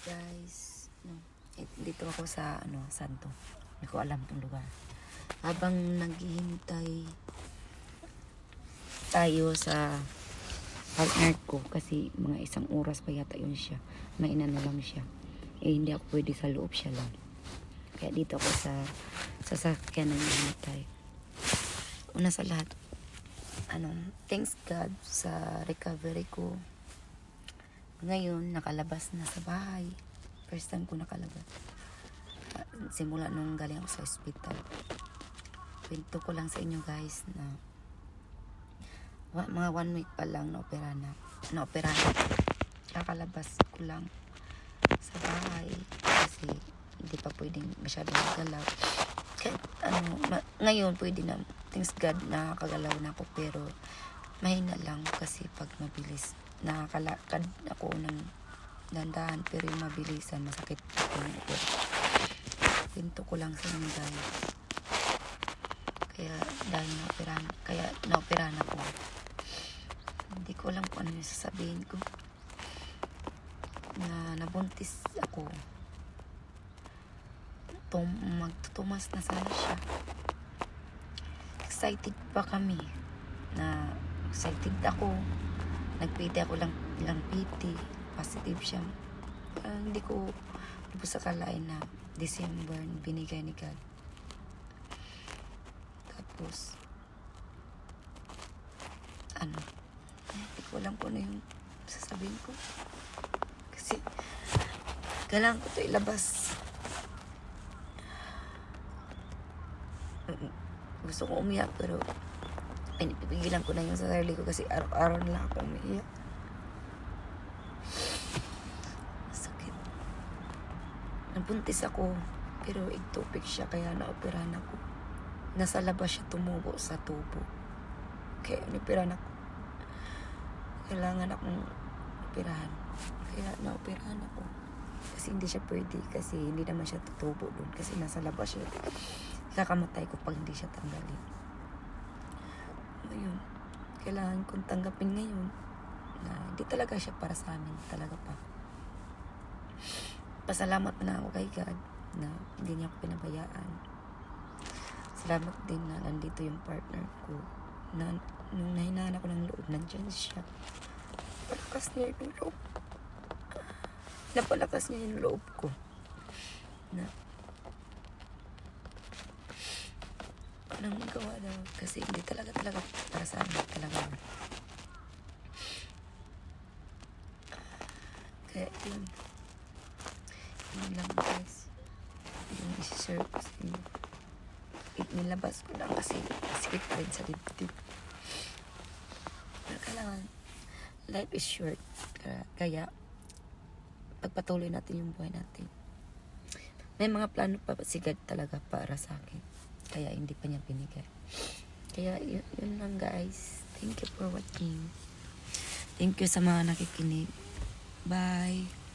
guys, no, dito ako sa Santo. Hindi ko alam tong lugar. Habang naghihintay tayo sa partner ko, kasi mga 1 oras pa yata yun siya. May inano lang siya. Hindi ako pwede sa loob, siya lang. Kaya dito ako sa sasakyan naghihintay. Una sa lahat, thanks God sa recovery ko. Ngayon, nakalabas na sa bahay. First time ko nakalabas. Simula nung galing ako sa hospital. Kwento ko lang sa inyo guys na mga 1 week pa lang naoperahan na. Kakalabas ko lang sa bahay kasi hindi pa pwedeng masyadong magalaw. Kahit ngayon pwede na, thanks God, nakakagalaw na ako, pero mahina lang kasi pag mabilis nakakalakad ako ng dandahan, pero yung mabilisan masakit ako. Pinto ko lang sa inyo guys. Kaya dahil naoperahan ako, hindi ko alam kung ano yung sasabihin ko. Nabuntis ako. Magtutumas na sana siya. Excited pa kami. Excited ako. Nagpiti ako lang PT. Positive siya. Hindi ko sa kalain na December binigay ni God. Tapos hindi ko alam kung ano yung sasabihin ko. Kasi kailangan ko ito ilabas. Gusto ko umiyak, pero pinipigilan ko na yung sarili ko kasi araw-araw na lang ako umiiyak. Sakit. Nabuntis ako, pero ectopic siya, kaya naoperahan ako. Nasa labas siya, tumubo sa tubo. Kaya naoperahan ako. Kailangan akong operahan. Kaya naoperahan ako. Kasi hindi siya pwede, kasi hindi naman siya tutubo doon. Kasi nasa labas siya. Kakamatay ko pag hindi siya tanggalin. Ngayon, kailangan kong tanggapin ngayon na hindi talaga siya para sa amin. Talaga pa. Pasalamat na ako kay God na hindi niya ako pinabayaan. Salamat din na nandito yung partner ko. Na nung nahinaan ako ng loob, nandyan siya. Palakas niya yung loob. Napalakas niya yung loob ko. Na anong magawa daw, kasi hindi talaga para sa amin talaga. Kaya yun lang guys, yung isi-share ko sa inyo. Nilabas ko lang kasi sakit pa rin sa dibdib. Kailangan, life is short, kaya pagpatuloy natin yung buhay natin. May mga plano pa si God talaga para sa akin, kaya hindi pa niya binigay. Kaya yun lang guys. Thank you for watching. Thank you sa mga nakikinig. Bye.